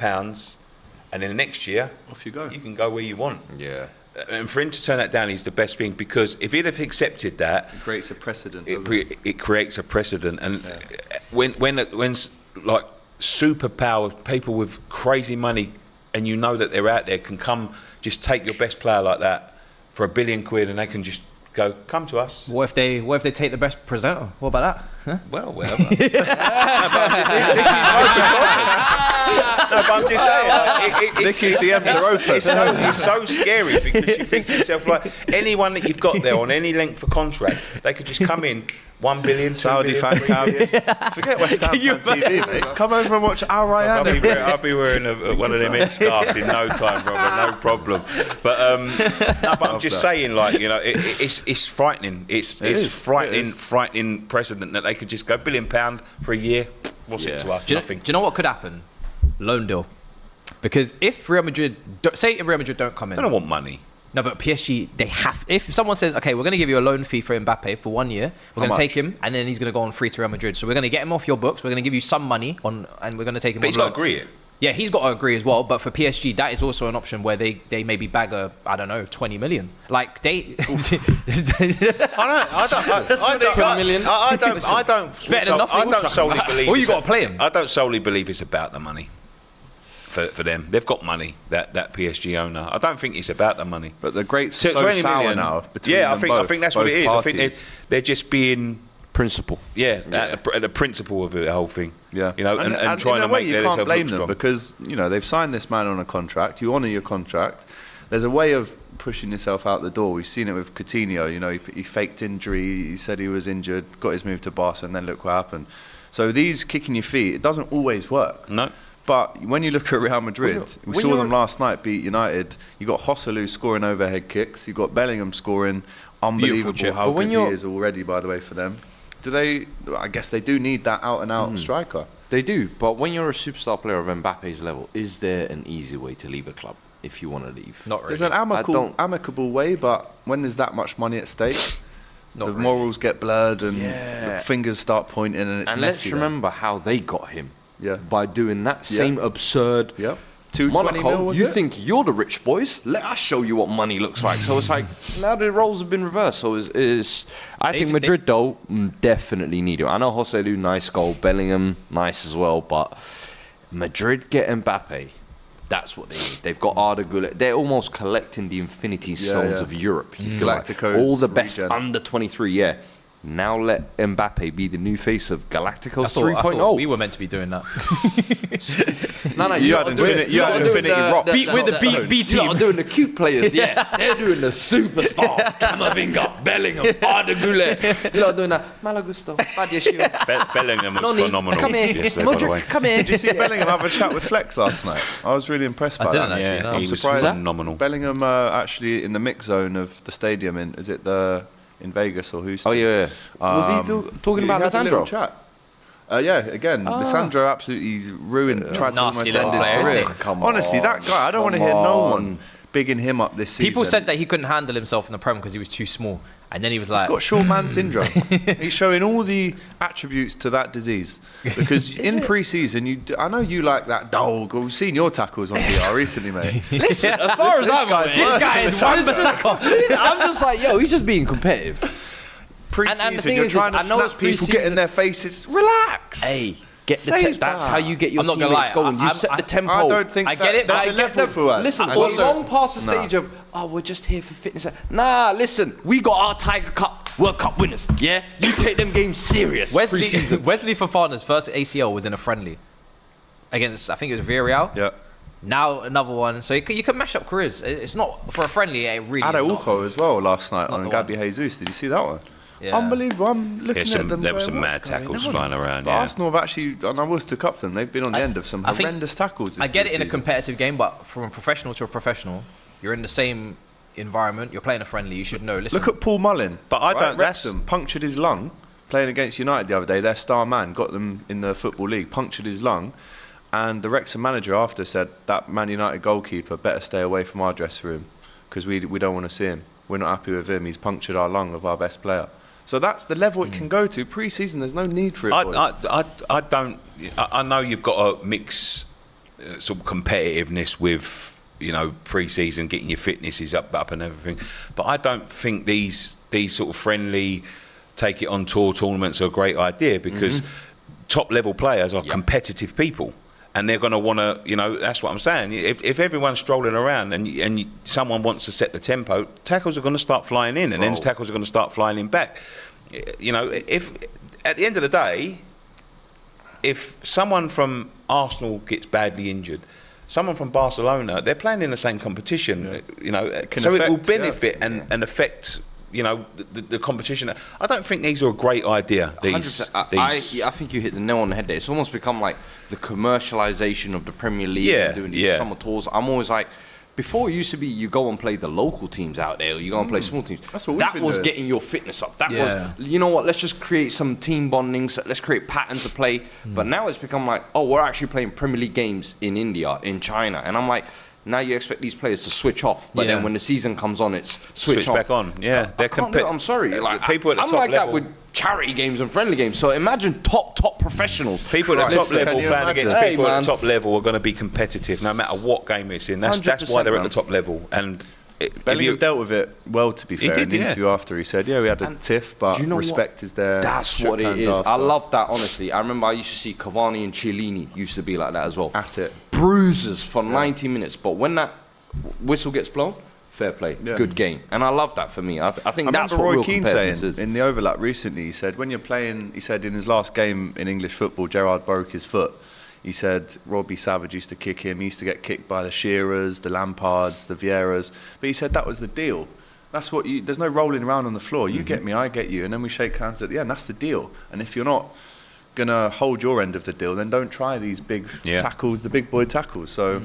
and then next year off you go. You can go where you want. Yeah. And for him to turn that down is the best thing, because if he'd have accepted that, it creates a precedent. It creates a precedent, and when like superpower people with crazy money, and you know that they're out there, can come just take your best player like that for £1 billion, and they can just go, come to us. What if they take the best presenter? What about that? Huh? Well, whatever. No, but I'm just saying, Nicky's DMs are open. It's so scary, because you think to yourself, like, anyone that you've got there on any length of contract, they could just come in, 1 billion, Saudi fan cam. Forget West Ham fan TV, mate. Come over and watch Al Ryan. I'll be wearing one of them headscarves in no time, brother, no problem. But I'm just saying, like, you know, it's frightening. It's frightening precedent that they could just go £1 billion for a year. What's it to us? Nothing. Do you know what could happen? Loan deal. Because if Real Madrid don't come in, They don't want money. no, but PSG, they have. If someone says, okay, we're going to give you a loan fee for Mbappe for 1 year, we're going to take him, and then he's going to go on free to Real Madrid. So we're going to get him off your books. We're going to give you some money and we're going to take him. But on he's got loan. to agree it. Yeah, he's got to agree as well. But for PSG, that is also an option where they maybe bag a, I don't know, 20 million. Like they. I don't solely believe. Or you got to play him. I don't solely believe it's about the money. For them, they've got money. That PSG owner. I don't think it's about the money. But the grapes are so 20 sour million now. I think that's what it is. Parties. I think they're just being principle. at the principle of the whole thing. Yeah, you know, and trying to make you can't blame them because they've signed this man on a contract. You honour your contract. There's a way of pushing yourself out the door. We've seen it with Coutinho. You know, he faked injury. He said he was injured, got his move to Barca, and then look what happened. So these kicking your feet, it doesn't always work. No. But when you look at Real Madrid, we saw them last night beat United. You got Joselu scoring overhead kicks. You got Bellingham scoring. Unbelievable how good he is already, by the way, for them. I guess they do need that out-and-out striker. They do, but when you're a superstar player of Mbappe's level, is there an easy way to leave a club if you want to leave? Not really. There's an amicable way, but when there's that much money at stake, morals get blurred and the fingers start pointing and it's and messy. Let's remember how they got him. Yeah. By doing that same absurd. Yeah. Monaco, you think you're the rich boys? Let us show you what money looks like. So it's like now the roles have been reversed. So I think Madrid though definitely need it. I know Joselu, nice goal. Bellingham, nice as well. But Madrid get Mbappe. That's what they need. They've got Arda Güler. They're almost collecting the Infinity Stones of Europe. Galacticos all the best region. under 23. Yeah. Now let Mbappe be the new face of Galacticos 3.0. We were meant to be doing that. No, you had Infinity Rock. With the B team. You're doing the cute players, yeah. They're doing the superstars. Camavinga, Bellingham, Arda Güler. You're not doing that. Malagusto, Bellingham was phenomenal. Come here. Yesterday, by the way. Come here. Did you see Bellingham have a chat with Flex last night? I was really impressed by that. I didn't actually. No. I'm He was surprised. phenomenal. Bellingham actually in the mix zone of the stadium in Vegas or Houston. Oh, yeah. Was he talking about Lisandro? Chat. Lisandro absolutely ruined, tried to almost Nasty end his little career. Come Honestly, on, that guy, I don't want to hear no one bigging him up this season. People said that he couldn't handle himself in the Prem because he was too small. And then he was like... He's got short man syndrome. He's showing all the attributes to that disease. Because in pre-season, I know you like that dog. We've seen your tackles on VR recently, mate. Listen, as far as I'm this guy is one Basaka. I'm just like, yo, he's just being competitive. Pre-season, you're trying to snap people, get in their faces. Relax. Hey, get the that's how you get your I'm not gonna teammates lie, going. You set the tempo. I don't think I get it, that's but a level for us. Listen, And we're also- long past the stage of, we're just here for fitness. Nah, listen, we got our Tiger Cup World Cup winners. Yeah, you take them games serious. Wesley pre-season. Fofana's first ACL was in a friendly against, I think it was Villarreal. Yeah. Now another one. So you can mash up careers. It's not for a friendly. It really is not. Araujo as well last night on the Gabi one. Jesus. Did you see that one? Yeah. Unbelievable. I'm looking at them. There were some going, mad "What's going tackles on?" flying around. But Yeah. Arsenal have actually, and I will stick up for them. They've been on the end of some I think- horrendous tackles. This I get it in a pre-season. competitive game, but from a professional to a professional, you're in the same environment. You're playing a friendly. You should know. Listen, Look at Paul Mullin. But I don't- Wrexham punctured his lung playing against United the other day. Their star man got them in the Football League, punctured his lung, and the Wrexham manager after said that Man United goalkeeper better stay away from our dressing room because we don't want to see him. We're not happy with him. He's punctured our lung of our best player. So that's the level it can go to. Pre-season, there's no need for it. I don't. I know you've got to mix sort of competitiveness with pre-season, getting your fitnesses up and everything. But I don't think these sort of friendly, take it on tour tournaments are a great idea because top level players are competitive people. And they're going to want to, that's what I'm saying. If everyone's strolling around and someone wants to set the tempo, tackles are going to start flying in, and then tackles are going to start flying in back. If at the end of the day, if someone from Arsenal gets badly injured, someone from Barcelona, they're playing in the same competition, so it will benefit and affect. The competition. I don't think these are a great idea. I think you hit the nail on the head there. It's almost become like the commercialization of the Premier League and doing these summer tours. I'm always like, Before it used to be you go and play the local teams out there, or you go and play small teams. That's what we've that been was doing. getting your fitness up. That was, you know what, let's just create some team bonding, so let's create patterns of play. But now it's become like, oh, we're actually playing Premier League games in India, in China. And I'm like, now you expect these players to switch off, but then when the season comes on, it's switch back on. Yeah, I can't do it, I'm sorry. Like, people at the I'm top like level. that with charity games and friendly games. So imagine top professionals. People at the top Listen, level can you playing against imagine? people Hey, at man. the top level are going to be competitive no matter what game it's in. That's why 100%, they're at man. the top level. And Bellingham dealt with it well, to be fair. did, in the yeah. interview after, he said, we had a tiff, but do you know respect is there. That's Shook what it hands is. I after. love that, honestly. I remember I used to see Cavani and Chiellini used to be like that as well. At it. Bruises for 90 minutes. But when that whistle gets blown, fair play, good game. And I love that for me. I think I that's remember what Roy real Keane competitiveness saying is. in the overlap recently, he said, when you're playing, he said in his last game in English football, Gerrard broke his foot. He said Robbie Savage used to kick him. He used to get kicked by the Shearers, the Lampards, the Vieiras. But he said that was the deal. That's what there's no rolling around on the floor. You get me, I get you. And then we shake hands at the end. That's the deal. And if you're not going to hold your end of the deal, then don't try these big tackles, the big boy tackles. So...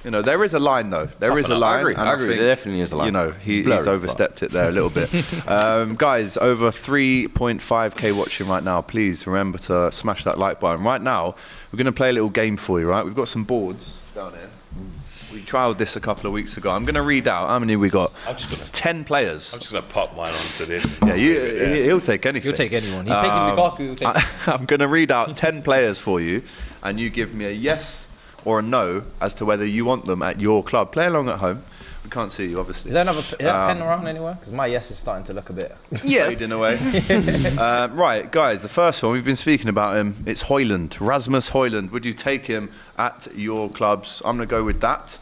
You know, there is a line, though. There is a line. I agree. There definitely is a line. You know, he's overstepped it there a little bit. Guys, over 3.5k watching right now. Please remember to smash that like button. Right now, we're going to play a little game for you, right? We've got some boards down here. We trialled this a couple of weeks ago. I'm going to read out how many we got. 10 players. I'm just going to pop mine onto this. Yeah, he'll take anything. He'll take anyone. He's taking Lukaku. I'm going to read out 10 players for you, and you give me a yes or a no as to whether you want them at your club. Play along at home. We can't see you, obviously. Is there another pen around anywhere? Because my yes is starting to look a bit... fading away. Right, guys, the first one, we've been speaking about him. It's Højlund, Rasmus Højlund. Would you take him at your clubs? I'm going to go with that.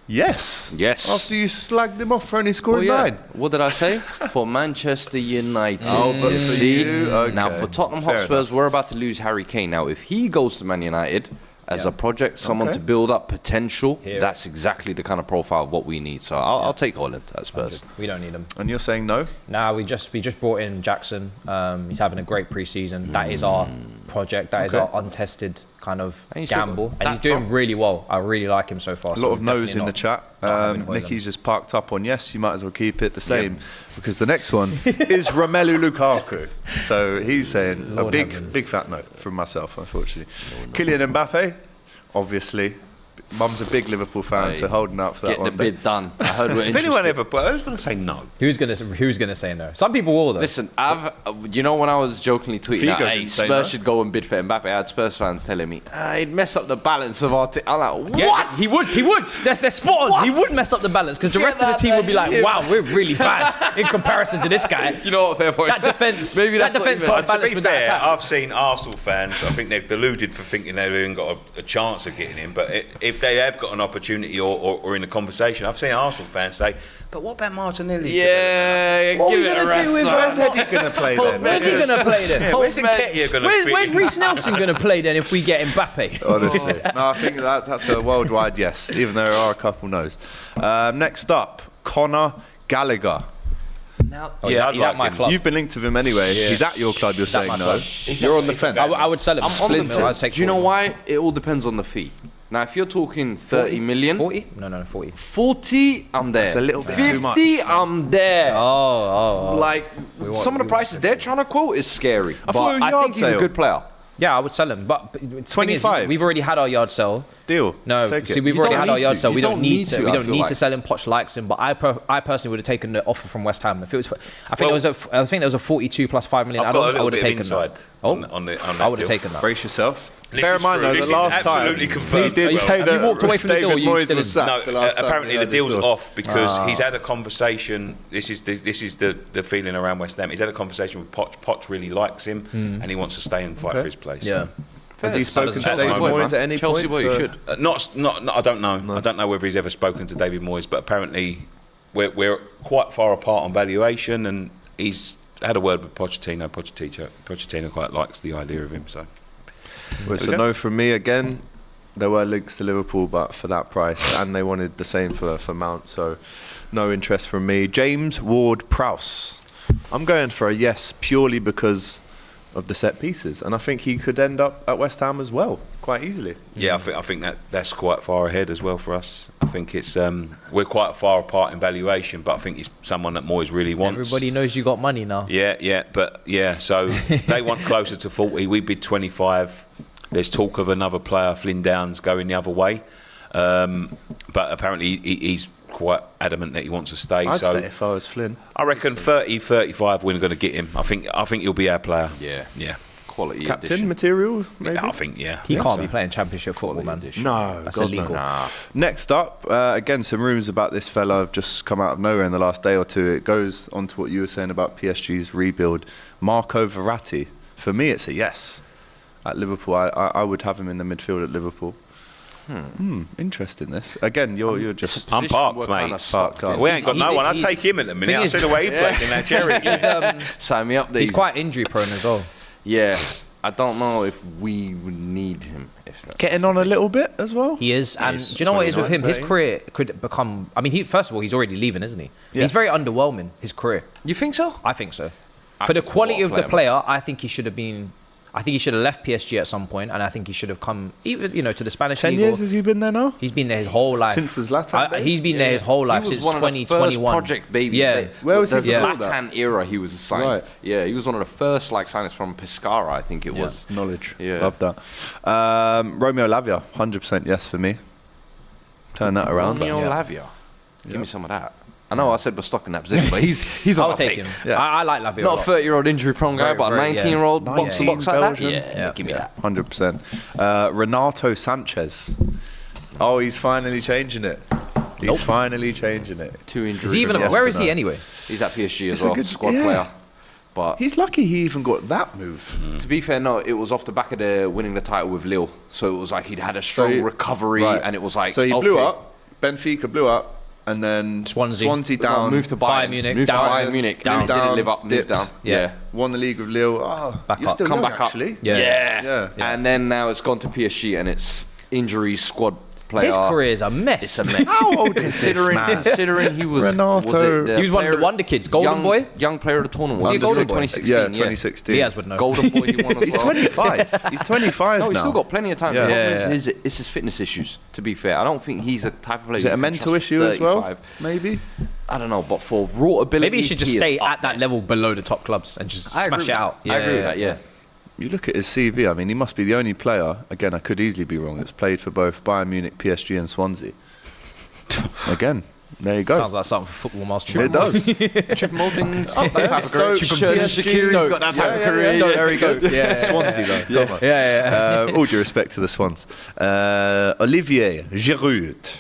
Yes. After you slagged him off for only scoring 9. What did I say? For Manchester United. Oh, but for See? you? Okay. Now, for Tottenham Fair Hotspurs, we're about to lose Harry Kane. Now, if he goes to Man United as a project, someone to build up potential, that's exactly the kind of profile of what we need. So I'll take Højlund at Spurs. We don't need him. And you're saying no? Nah, we just brought in Jackson. He's having a great pre-season. That is our project. That is our untested kind of gamble. And he's doing really well. I really like him so far. A lot of no's in the chat. Nicky's just parked up on yes. You might as well keep it the same because the next one is Romelu Lukaku. So he's saying a big fat no from myself, unfortunately. Kylian Mbappe, obviously. Mum's a big Liverpool fan, so holding out for that one. Get the bid done. I heard we're If interested. anyone ever, who's going to say no? Who's gonna say no? Some people will though. Listen, you know when I was jokingly tweeting Figo that, hey, didn't say Spurs no. should go and bid for Mbappe, I had Spurs fans telling me, he'd mess up the balance of our team. I'm like, what? He would. They're spot on. What? He would mess up the balance because the rest of the team would be like, wow, we're really bad in comparison to this guy. You know what, fair point. That defense, Maybe that that's defense what you can't meant. To balance be with that fair, attack. I've seen Arsenal fans, I think they've deluded for thinking they've even got a chance of getting him. But if they have got an opportunity or in a conversation, I've seen Arsenal fans say, but what about Martinelli? Yeah, What are give we it a gonna do rest. with Where's Eddie going to play then? Where's he going to play then? Where's Nketiah going to fit? Where's Reece Nelson going to play then if we get Mbappe? Honestly. No, I think that's a worldwide yes, even though there are a couple no's. Next up, Conor Gallagher. Now, He's at my club. You've been linked with him anyway. He's at your club, you're saying my no. club. You're on the fence. I would sell him. I'm on the Split him. I'd fence. take Do you know 40. why? It all depends on the fee. Now, if you're talking 30 million, 40? No, 40. 40, I'm there. That's a little bit 50, too much. I'm there. Oh. Like, some of the prices they're trying to quote is scary. I thought it was But I yard think he's a sale. good player. Yeah, I would sell him. But the thing is, 25. we've already had our yard sale. Deal. No, Take see, it. we've You already don't had our need yard to. sale. We You don't don't need need to. to, We I don't feel need like. to sell him. Poch likes him, but I personally would have taken the offer from West Ham. If it was, I think there was a 42 plus 5 million I've got a add-ons. I little would have bit of taken inside that. on that I would have deal. taken that. Brace yourself. This Bear is in mind true. though, This the is last time absolutely confirmed. he did Well, say have you that walked away from the David door, you Moyes still was in? sacked No, the last time apparently he the had deal's source. off because he's had a conversation. This is the feeling around West Ham. He's had a conversation with Poch. Poch really likes him, and he wants to stay and fight for his place. Yeah. Has he spoken to Chelsea David boy, Moyes man. at any Chelsea point? boy, you should. Not. I don't know. I don't know whether he's ever spoken to David Moyes, but apparently we're quite far apart on valuation, and he's had a word with Pochettino. Pochettino quite likes the idea of him. So Well, it's a no from me again. There were links to Liverpool, but for that price, and they wanted the same for Mount, so no interest from me. James Ward-Prowse. I'm going for a yes purely because of the set pieces, and I think he could end up at West Ham as well quite easily. Yeah, I think that's quite far ahead as well for us. I think it's we're quite far apart in valuation, but I think it's someone that Moyes really wants. Everybody knows you got money now. So they want closer to 40. We bid 25. There's talk of another player, Flynn Downs, going the other way, but apparently he's quite adamant that he wants to stay. I'd stay if I was Flynn. I reckon 30, 35 we're going to get him. I think he'll be our player. Yeah. Quality Captain addition. material, maybe? Yeah, I think, yeah. He can't be playing Championship football, man. No, That's God, illegal. no. Nah. Next up, again, some rumours about this fella have just come out of nowhere in the last day or two. It goes on to what you were saying about PSG's rebuild. Marco Verratti. For me, it's a yes. At Liverpool, I would have him in the midfield at Liverpool. Interesting. This again. You're just. I'm parked, mate. Parked up. We ain't got no one. I'd he's- take him at the minute. thing I is- see the way he played in that cherry. Sign me up there. He's quite injury prone as well. Yeah. I don't know if we would need him. Getting on a little bit as well. He is, and do you know what it is with him? His career could become. I mean, first of all, he's already leaving, isn't he? Yeah. He's very underwhelming. His career. You think so? I think so. I For the think quality what of the player, player, I think he should have been. I think he should have left PSG at some point, and I think he should have come, even to the Spanish 10 league. years has he been there now? He's been there his whole life. Since the Zlatan days? He's been there his whole life He was since one of the 2021. first Project Baby. Yeah. Where was he the before that? Zlatan era? He was signed. Right. Yeah, he was one of the first signings from Pescara, I think it was. Knowledge. Yeah. Love that. Romeo Lavia, 100% yes for me. Turn that around. Romeo Yeah. Lavia. Give me some of that. I know I said we're stuck in that position, but he's on I'll my take take. him. Yeah. I like Lavia. Not a 30-year-old injury-prone guy, Very, but a very, 19-year-old yeah. box to box like that. Belgian. Yeah, give me that. 100%. Renato Sanchez. Oh, he's finally changing it. He's finally changing it. 2 injuries. Is he even? Yes Where to is he no. anyway? He's at PSG It's as a well, good- squad yeah. player. But He's lucky he even got that move. to be fair, no, it was off the back of the winning the title with Lille. So it was like he'd had a strong he- recovery, right. and it was like So he blew okay. up. Benfica blew up. And then Swansea down. Moved to Bayern Munich, Moved down. to Bayern Munich. Down. Moved didn't live up. Moved dipped. down. Yeah. Won the league with Lille. Oh, Back you're up. still Come young, back up. actually. Yeah. Yeah. And then now it's gone to PSG, and it's injuries, squad player. His career is a mess. It's a mess. How old is this man? Considering he was Renato. was it the He was one of the player- wonder kids, golden boy. young player of the tournament. Was he Under golden boy? 2016, Yeah, 2016. Diaz would know. Golden boy he won as He's well. 25. He's 25 No, now. he's still got plenty of time. Yeah. The problem Yeah, is it's his fitness issues, to be fair. I don't think he's a type of player. Is it you a can mental trust issue as well? 35. Maybe. I don't know, but for raw ability, Maybe he should just is stay up at that there. level below the top clubs and just I agree smash with it that. out. I agree with that, yeah. You look at his CV. I mean, he must be the only player. Again, I could easily be wrong. That's played for both Bayern Munich, PSG, and Swansea. Again, there you go. Sounds like something for Football Master. It does. Triple-Moting's got that type of Stoke career. from Shirley PSG. Shaqiri's got that type of career. There we go. Yeah. Swansea though. Yeah. Come on. Yeah. All due respect to the Swans. Olivier Giroud.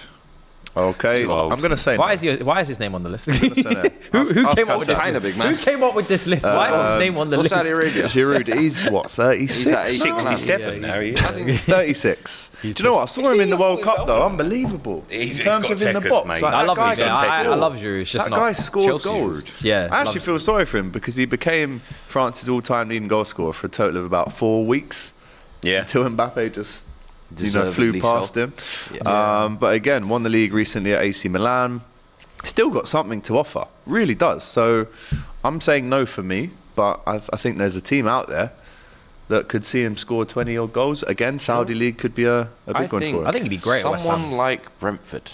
Okay, Giroud. I'm going to say Why no. Why is his name on the list? say that. who Ask came up with Hassan. China, big man. Who came up with this list? Why is his name on the What's list? Saudi Arabia? Giroud, he's what, 36? He's at 67 now. He is. 36. Do you know what? I saw him in the World Cup though. Unbelievable. He's in terms got of in the techers, box. mate. Like, I that love guy him. Yeah, can take I ball. love Giroud. It's just That not. guy scores Chelsea goals. Giroud. Yeah, I actually love feel sorry for him because he became France's all-time leading goal scorer for a total of about 4 weeks Yeah. until Mbappe just flew Deservedly past so. him. Yeah. But again, won the league recently at AC Milan. Still got something to offer. Really does. So I'm saying no for me, but I think there's a team out there that could see him score 20-odd goals. Again, Saudi League could be a big one for him. I think he'd be great at West Someone Ham. like Brentford.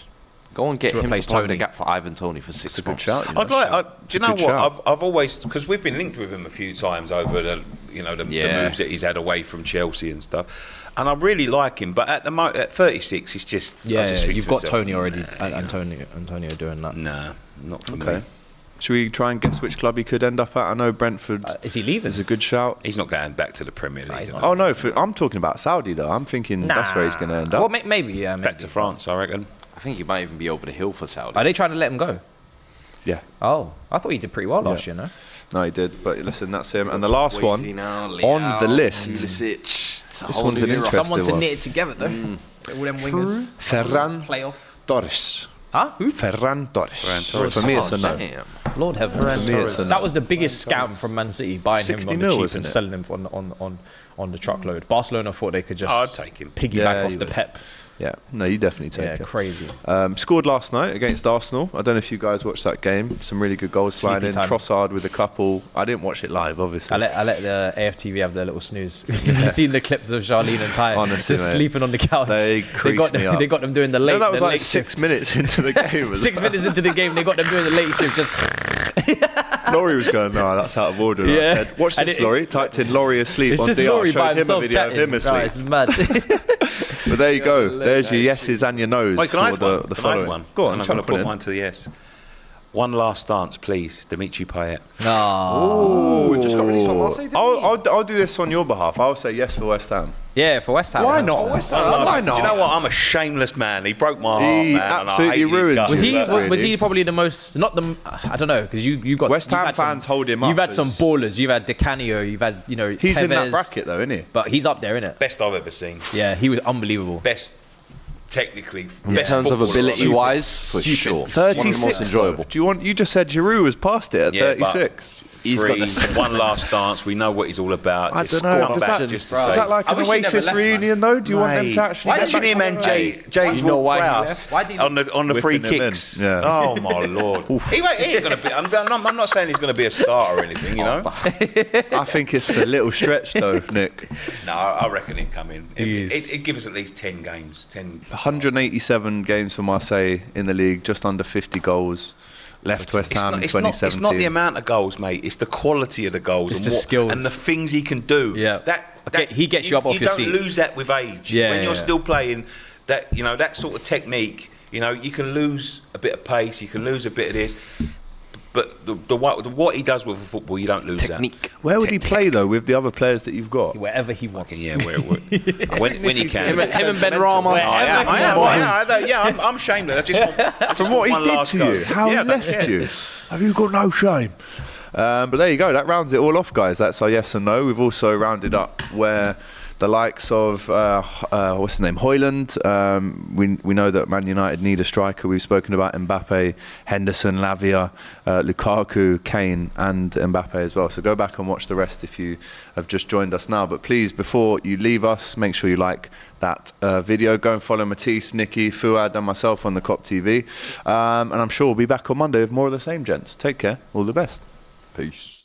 Go and get To him to replace plug the Tony. gap for Ivan Toney for 6 It's a good months. shout. You know. I'd like. Do you know Good what? shout. I've always, because we've been linked with him a few times over the Yeah. moves that he's had away from Chelsea and stuff, and I really like him. But at 36, it's just. I Yeah, just think you've to got myself, Tony already. Antonio doing that. Nah, not for Okay. me. Should we try and guess which club he could end up at? I know Brentford Is he leaving? is a good shout. He's not going back to the Premier League. he's I not. don't Oh no, I'm talking about Saudi though. I'm thinking that's where he's going to end up. Well, maybe. Yeah, maybe. Back to France, I reckon. I think he might even be over the hill for Saudi. Are they trying to let him go? Yeah, Oh, I thought he did pretty well last year. No. no, he did. But listen, that's him. And the last Swayze one now, on Leao, the list. Pulisic. It's a This whole one's new an era. interesting Someone to one. knit it together though. All them wingers. Ferran Playoff. Torres. Huh? Who? Ferran Torres. Ferran Torres. For me, it's a no. Damn. Lord heaven. me, it's a no. That was the biggest scam from Man City, buying him 60 on the mil, cheap wasn't and it? selling him on the truckload. Barcelona thought they could just I'd take him. piggyback Yeah, off you the would. Pep. Yeah, no, you definitely take it. Yeah, crazy. Scored last night against Arsenal. I don't know if you guys watched that game. Some really good goals flying in. Trossard with a couple. I didn't watch it live, obviously. I let the AFTV have their little snooze. You've seen the clips of Charlene and Ty Honestly, just sleeping on the couch. They got them doing the late. No, that was the like late 6 minutes into the game. 6 minutes into the game, they got them doing the late shift. Just Laurie was going, no, that's out of order. And I said, watch this, Laurie. Typed in Laurie asleep on DR. Showed him a video of him asleep. It's mad. But there you go. There's your yeses and your nos Wait, for the following. One? Go on, I'm going to put one to the yes. One last dance, please. Dimitri Payet. Oh, just got released from Marseille. I'll do this on your behalf. I'll say yes for West Ham. Yeah, for West Ham. Why not? Why not? You know what? I'm a shameless man. He broke my heart, man. Absolutely ruined. Was he probably the most? Not the. I don't know, because you got West Ham fans hold him up. You've had some ballers. You've had Di Canio. You've had He's Tevez, in that bracket though, isn't he? But he's up there, isn't it? Best I've ever seen. Yeah, he was unbelievable. Best. Technically, in terms of ability-wise, for sure. 36. One of the most enjoyable. You just said Giroud was past it at 36. He's got one last dance. We know what he's all about. I don't know. Is that like an Oasis reunion though? Do you want them to actually? Imagine him and James Ward-Prowse on the free kicks. Yeah. Oh my lord. He ain't going to be. I'm not saying he's going to be a starter or anything. You know. I think it's a little stretch though, Nick. No, I reckon he'd come in. It give us at least 10 games. 187 games for Marseille in the league, just under 50 goals. Left West Ham in 2017. It's not the amount of goals, mate. It's the quality of the goals. It's the skills. And the things he can do. Yeah. He gets you up off your seat. You don't lose that with age. Yeah, when you're still playing, that sort of technique, you can lose a bit of pace, you can lose a bit of this. But what he does with the football, you don't lose Technique. that. Where would he play though with the other players that you've got? Wherever he wants. Yeah, when he can. Him and Ben Rama. I'm shameless. From what he did to you, how he left you. Have you got no shame? But there you go. That rounds it all off, guys. That's our yes and no. We've also rounded up where the likes of what's his name, Højlund. We know that Man United need a striker. We've spoken about Mbappe, Henderson, Lavia, Lukaku, Kane, and Mbappe as well. So go back and watch the rest if you have just joined us now. But please, before you leave us, make sure you like that video. Go and follow Matisse, Nicky, Fuad, and myself on the COP TV. And I'm sure we'll be back on Monday with more of the same, gents. Take care. All the best. Peace.